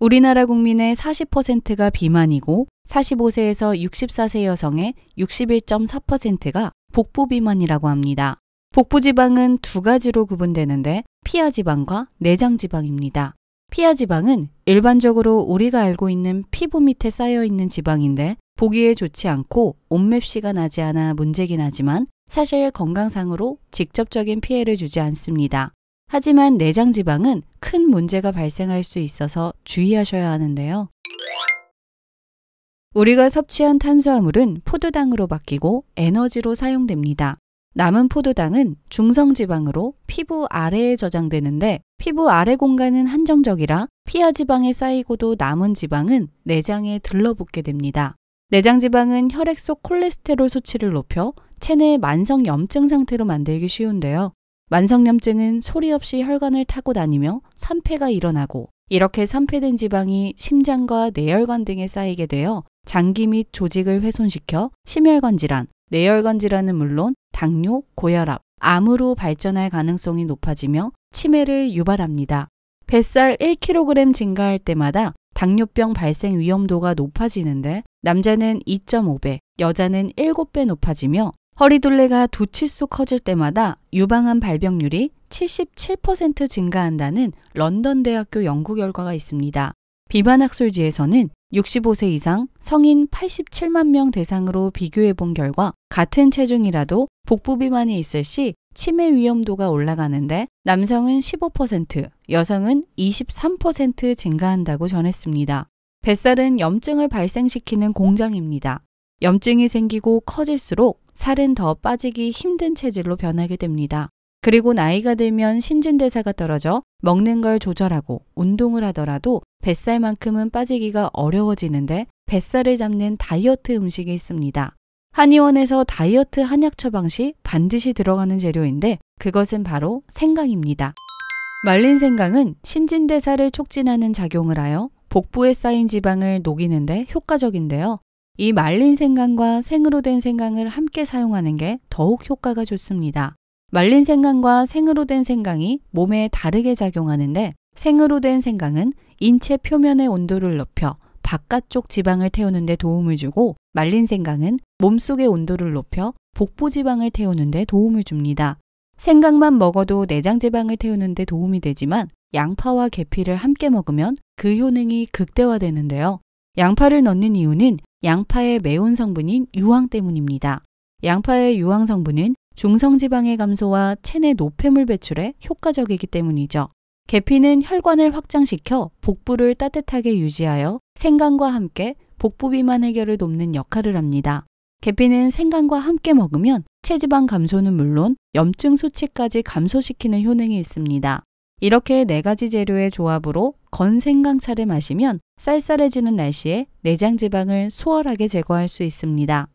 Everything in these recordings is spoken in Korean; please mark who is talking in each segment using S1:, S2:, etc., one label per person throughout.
S1: 우리나라 국민의 40%가 비만이고 45세에서 64세 여성의 61.4%가 복부 비만이라고 합니다. 복부 지방은 두 가지로 구분되는데 피하 지방과 내장 지방입니다. 피하 지방은 일반적으로 우리가 알고 있는 피부 밑에 쌓여 있는 지방인데 보기에 좋지 않고 옷맵시가 나지 않아 문제긴 하지만 사실 건강상으로 직접적인 피해를 주지 않습니다. 하지만 내장 지방은 큰 문제가 발생할 수 있어서 주의하셔야 하는데요. 우리가 섭취한 탄수화물은 포도당으로 바뀌고 에너지로 사용됩니다. 남은 포도당은 중성지방으로 피부 아래에 저장되는데 피부 아래 공간은 한정적이라 피하 지방에 쌓이고도 남은 지방은 내장에 들러붙게 됩니다. 내장 지방은 혈액 속 콜레스테롤 수치를 높여 체내 만성 염증 상태로 만들기 쉬운데요. 만성염증은 소리 없이 혈관을 타고 다니며 산패가 일어나고 이렇게 산패된 지방이 심장과 뇌혈관 등에 쌓이게 되어 장기 및 조직을 훼손시켜 심혈관 질환, 뇌혈관 질환은 물론 당뇨, 고혈압, 암으로 발전할 가능성이 높아지며 치매를 유발합니다. 뱃살 1kg 증가할 때마다 당뇨병 발생 위험도가 높아지는데 남자는 2.5배, 여자는 7배 높아지며 허리둘레가 두 치수 커질 때마다 유방암 발병률이 77% 증가한다는 런던 대학교 연구 결과가 있습니다. 비만학술지에서는 65세 이상 성인 87만 명 대상으로 비교해 본 결과 같은 체중이라도 복부 비만이 있을 시 치매 위험도가 올라가는데 남성은 15%, 여성은 23% 증가한다고 전했습니다. 뱃살은 염증을 발생시키는 공장입니다. 염증이 생기고 커질수록 살은 더 빠지기 힘든 체질로 변하게 됩니다. 그리고 나이가 들면 신진대사가 떨어져 먹는 걸 조절하고 운동을 하더라도 뱃살만큼은 빠지기가 어려워지는데 뱃살을 잡는 다이어트 음식이 있습니다. 한의원에서 다이어트 한약 처방 시 반드시 들어가는 재료인데 그것은 바로 생강입니다. 말린 생강은 신진대사를 촉진하는 작용을 하여 복부에 쌓인 지방을 녹이는데 효과적인데요. 이 말린 생강과 생으로 된 생강을 함께 사용하는 게 더욱 효과가 좋습니다. 말린 생강과 생으로 된 생강이 몸에 다르게 작용하는데 생으로 된 생강은 인체 표면의 온도를 높여 바깥쪽 지방을 태우는 데 도움을 주고 말린 생강은 몸속의 온도를 높여 복부 지방을 태우는 데 도움을 줍니다. 생강만 먹어도 내장 지방을 태우는 데 도움이 되지만 양파와 계피를 함께 먹으면 그 효능이 극대화되는데요. 양파를 넣는 이유는 양파의 매운 성분인 유황 때문입니다. 양파의 유황 성분은 중성지방의 감소와 체내 노폐물 배출에 효과적이기 때문이죠. 계피는 혈관을 확장시켜 복부를 따뜻하게 유지하여 생강과 함께 복부 비만 해결을 돕는 역할을 합니다. 계피는 생강과 함께 먹으면 체지방 감소는 물론 염증 수치까지 감소시키는 효능이 있습니다. 이렇게 4가지 재료의 조합으로 건생강차를 마시면 쌀쌀해지는 날씨에 내장 지방을 수월하게 제거할 수 있습니다.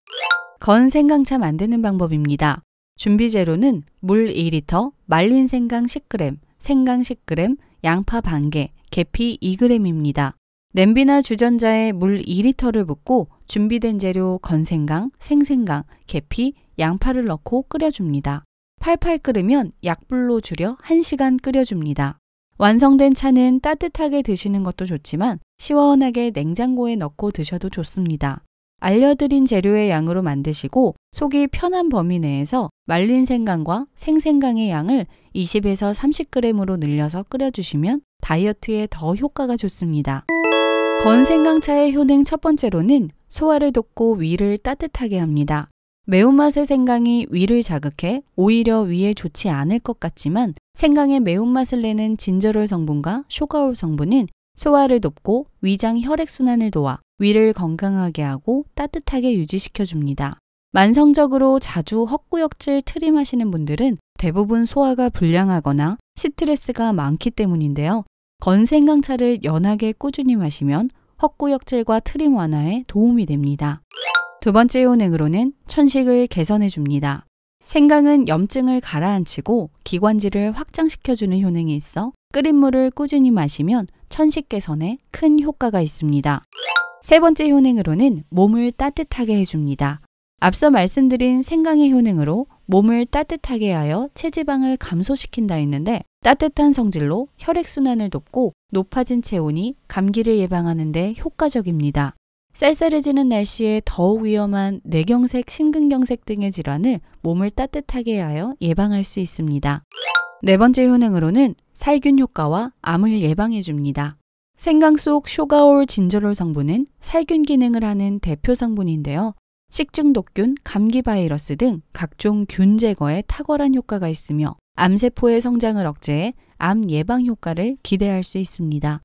S1: 건생강차 만드는 방법입니다. 준비 재료는 물 2리터, 말린 생강 10g, 생강 10g, 양파 반개, 계피 2g입니다. 냄비나 주전자에 물 2리터를 붓고 준비된 재료 건생강, 생생강, 계피, 양파를 넣고 끓여줍니다. 팔팔 끓으면 약불로 줄여 1시간 끓여줍니다. 완성된 차는 따뜻하게 드시는 것도 좋지만 시원하게 냉장고에 넣고 드셔도 좋습니다. 알려드린 재료의 양으로 만드시고 속이 편한 범위 내에서 말린 생강과 생생강의 양을 20에서 30g으로 늘려서 끓여주시면 다이어트에 더 효과가 좋습니다. 건생강차의 효능 첫 번째로는 소화를 돕고 위를 따뜻하게 합니다. 매운맛의 생강이 위를 자극해 오히려 위에 좋지 않을 것 같지만 생강의 매운맛을 내는 진저롤 성분과 쇼가올 성분은 소화를 돕고 위장 혈액순환을 도와 위를 건강하게 하고 따뜻하게 유지시켜줍니다. 만성적으로 자주 헛구역질 트림하시는 분들은 대부분 소화가 불량하거나 스트레스가 많기 때문인데요. 건생강차를 연하게 꾸준히 마시면 헛구역질과 트림 완화에 도움이 됩니다. 두 번째 효능으로는 천식을 개선해 줍니다. 생강은 염증을 가라앉히고 기관지를 확장시켜주는 효능이 있어 끓인 물을 꾸준히 마시면 천식 개선에 큰 효과가 있습니다. 세 번째 효능으로는 몸을 따뜻하게 해줍니다. 앞서 말씀드린 생강의 효능으로 몸을 따뜻하게 하여 체지방을 감소시킨다 했는데 따뜻한 성질로 혈액순환을 돕고 높아진 체온이 감기를 예방하는 데 효과적입니다. 쌀쌀해지는 날씨에 더욱 위험한 뇌경색, 심근경색 등의 질환을 몸을 따뜻하게 하여 예방할 수 있습니다. 네 번째 효능으로는 살균 효과와 암을 예방해 줍니다. 생강 속 쇼가올 진저롤 성분은 살균 기능을 하는 대표 성분인데요. 식중독균, 감기 바이러스 등 각종 균 제거에 탁월한 효과가 있으며 암세포의 성장을 억제해 암 예방 효과를 기대할 수 있습니다.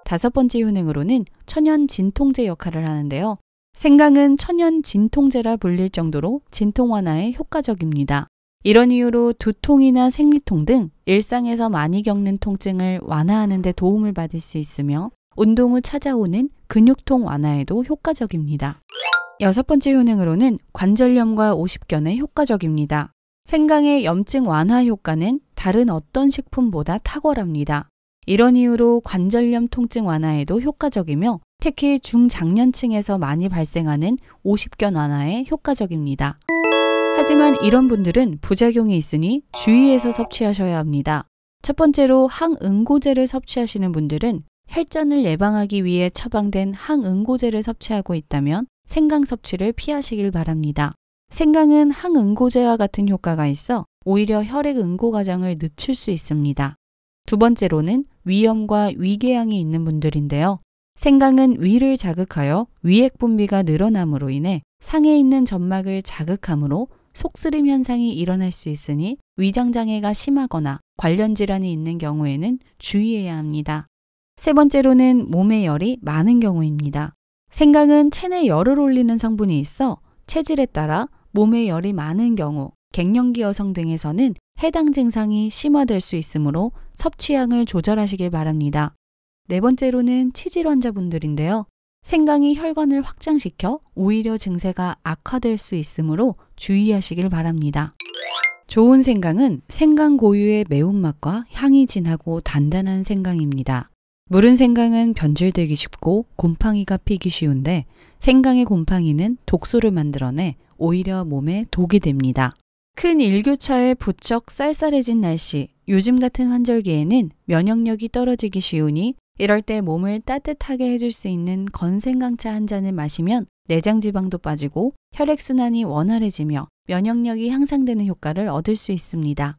S1: 다섯 번째 효능으로는 천연 진통제 역할을 하는데요. 생강은 천연 진통제라 불릴 정도로 진통 완화에 효과적입니다. 이런 이유로 두통이나 생리통 등 일상에서 많이 겪는 통증을 완화하는 데 도움을 받을 수 있으며 운동 후 찾아오는 근육통 완화에도 효과적입니다. 여섯 번째 효능으로는 관절염과 오십견에 효과적입니다. 생강의 염증 완화 효과는 다른 어떤 식품보다 탁월합니다. 이런 이유로 관절염 통증 완화에도 효과적이며 특히 중장년층에서 많이 발생하는 오십견 완화에 효과적입니다. 하지만 이런 분들은 부작용이 있으니 주의해서 섭취하셔야 합니다. 첫 번째로 항응고제를 섭취하시는 분들은 혈전을 예방하기 위해 처방된 항응고제를 섭취하고 있다면 생강 섭취를 피하시길 바랍니다. 생강은 항응고제와 같은 효과가 있어 오히려 혈액 응고 과정을 늦출 수 있습니다. 두 번째로는 위염과 위궤양이 있는 분들인데요. 생강은 위를 자극하여 위액 분비가 늘어남으로 인해 상에 있는 점막을 자극하므로 속쓰림 현상이 일어날 수 있으니 위장장애가 심하거나 관련 질환이 있는 경우에는 주의해야 합니다. 세 번째로는 몸에 열이 많은 경우입니다. 생강은 체내 열을 올리는 성분이 있어 체질에 따라 몸에 열이 많은 경우 갱년기 여성 등에서는 해당 증상이 심화될 수 있으므로 섭취량을 조절하시길 바랍니다. 네 번째로는 치질 환자분들인데요. 생강이 혈관을 확장시켜 오히려 증세가 악화될 수 있으므로 주의하시길 바랍니다. 좋은 생강은 생강 고유의 매운맛과 향이 진하고 단단한 생강입니다. 무른 생강은 변질되기 쉽고 곰팡이가 피기 쉬운데 생강의 곰팡이는 독소를 만들어내 오히려 몸에 독이 됩니다. 큰 일교차에 부쩍 쌀쌀해진 날씨, 요즘 같은 환절기에는 면역력이 떨어지기 쉬우니 이럴 때 몸을 따뜻하게 해줄 수 있는 건생강차 한 잔을 마시면 내장 지방도 빠지고 혈액순환이 원활해지며 면역력이 향상되는 효과를 얻을 수 있습니다.